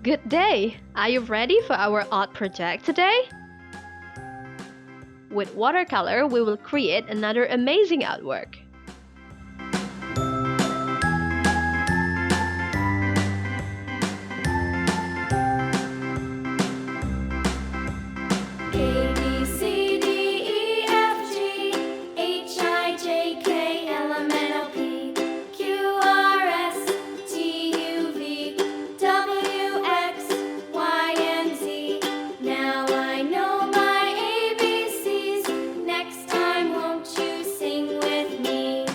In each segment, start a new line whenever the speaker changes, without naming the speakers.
Good day! Are you ready for our art project today? With watercolor, we will create another amazing artwork.
A, B, C, D, E, F, G, H, I, J, K, L, M, N, O, P, Q, R, S, T, U, V, W, X, Y, and Z. Now I know my ABCs. Next time, won't you sing with me?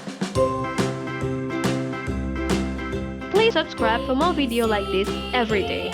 Please subscribe for more videos like this every day.